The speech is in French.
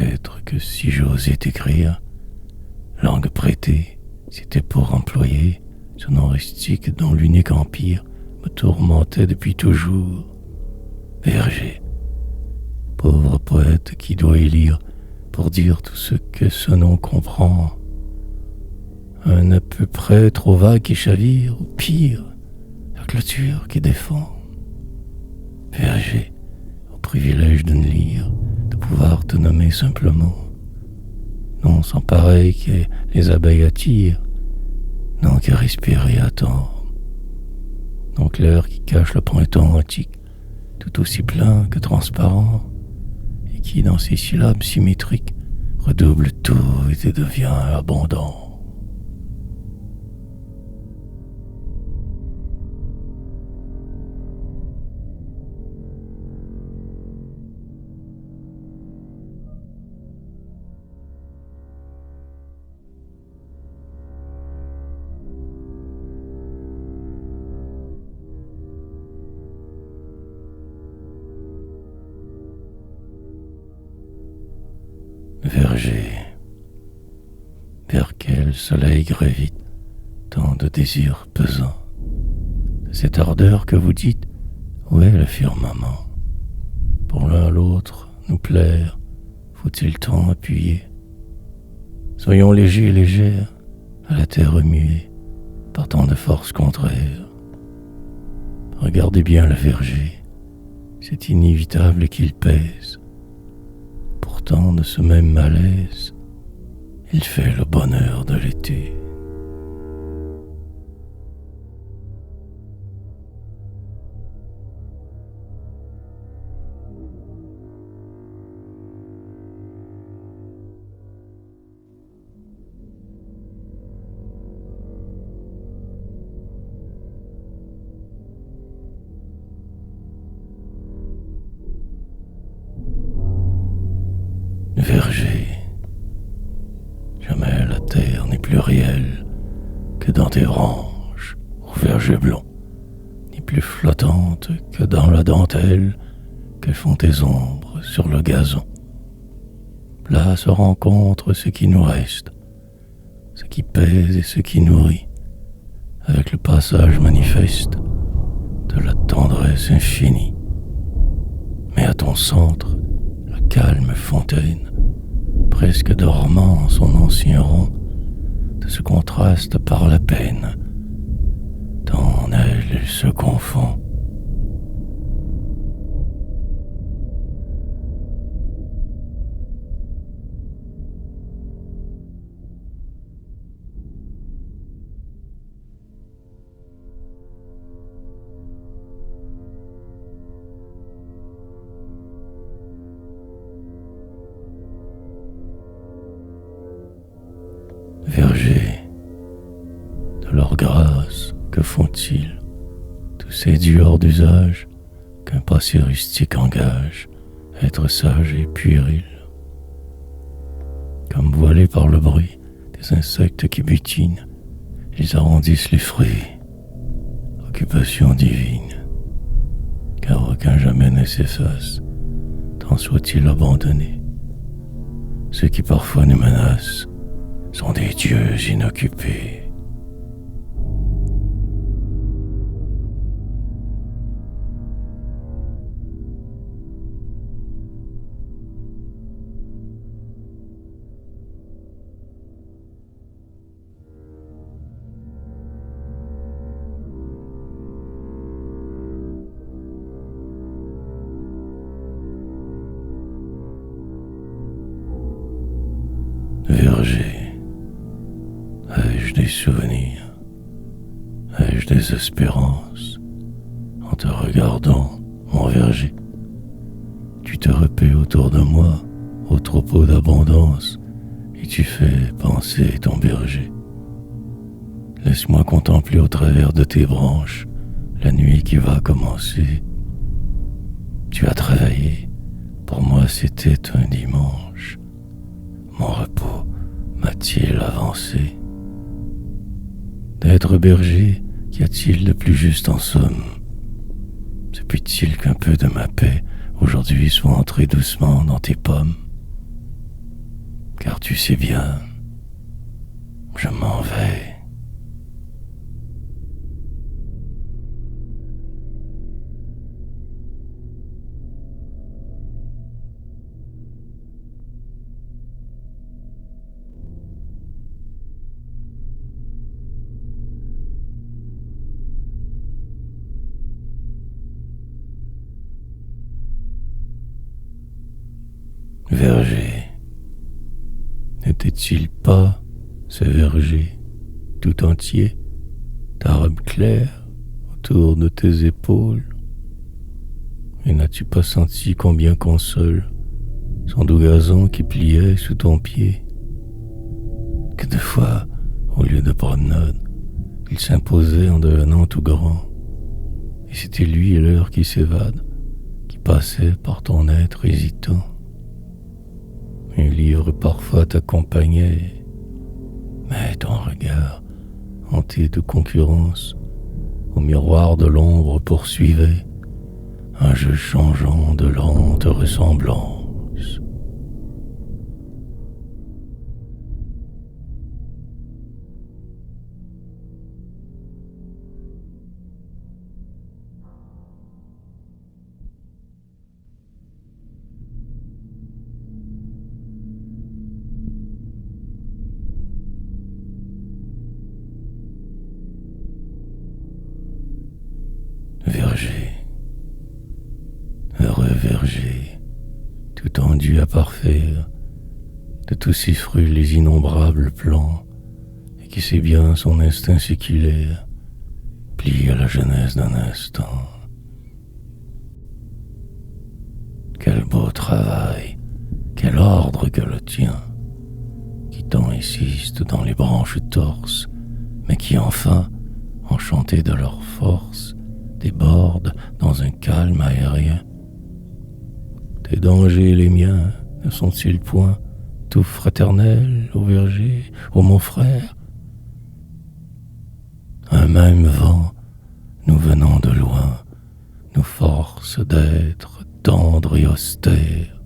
peut-être que si j'osais t'écrire, langue prêtée, c'était pour employer ce nom rustique dont l'unique empire me tourmentait depuis toujours. Verger, pauvre poète qui doit y lire pour dire tout ce que ce nom comprend. Un à peu près trop vague qui chavire, ou pire, la clôture qui défend. Verger, au privilège de ne lire, de pouvoir te nommer simplement. Non sans pareil que les abeilles attirent, non que respirer attend. Non clair qui cache le printemps antique, tout aussi plein que transparent, et qui, dans ses syllabes symétriques, redouble tout et devient abondant. Verger, vers quel soleil gravite tant de désirs pesants, de cette ardeur que vous dites, où est le firmament? Pour l'un l'autre nous plaire, faut-il tant appuyer? Soyons légers et légères, à la terre remuée, par tant de forces contraires. Regardez bien le verger, c'est inévitable qu'il pèse. Pourtant, de ce même malaise, il fait le bonheur de l'été. Verger, jamais la terre n'est plus réelle que dans tes branches, ô verger blond, ni plus flottante que dans la dentelle que font tes ombres sur le gazon. Là se rencontre ce qui nous reste, ce qui pèse et ce qui nourrit, avec le passage manifeste de la tendresse infinie. Mais à ton centre, la calme fontaine, presque dormant son ancien rond, de ce contraste par la peine, dans elle il se confond. Verger, de leur grâce, que font-ils, tous ces dieux hors d'usage qu'un passé rustique engage, être sage et puéril? Comme voilés par le bruit des insectes qui butinent, ils arrondissent les fruits, occupation divine, car aucun jamais ne s'efface, tant soit-il abandonné. Ceux qui parfois nous menacent sont des dieux inoccupés. Verger, ai-je des souvenirs, ai-je des espérances? En te regardant, mon verger, tu te repais autour de moi au troupeau d'abondance et tu fais penser ton berger. Laisse-moi contempler au travers de tes branches la nuit qui va commencer. Tu as travaillé, pour moi c'était un dimanche. Mon repos m'a-t-il avancé? D'être berger, qu'y a-t-il de plus juste en somme? Se peut-il qu'un peu de ma paix aujourd'hui soit entré doucement dans tes pommes? tu sais bien, je m'en vais. Verger, n'était-il pas ce verger tout entier, ta robe claire autour de tes épaules? Et n'as-tu pas senti combien console son doux gazon qui pliait sous ton pied? Que de fois, au lieu de promenade, il s'imposait en devenant tout grand. Et c'était lui et l'heure qui s'évade, qui passait par ton être hésitant. Un livre parfois t'accompagnait, mais ton regard, hanté de concurrence, au miroir de l'ombre poursuivait un jeu changeant de lente ressemblance. Verger, heureux verger, tout tendu à parfaire, de tous ses fruits les innombrables plans, et qui sait bien son instinct séculaire, plie à la jeunesse d'un instant. Quel beau travail, quel ordre que le tien, qui tant insiste dans les branches torses, mais qui enfin, enchantés de leur force, débordent dans un calme aérien. Tes dangers et les miens ne sont-ils point tout fraternels, ô verger, ô mon frère? Un même vent, nous venant de loin, nous force d'être tendres et austères.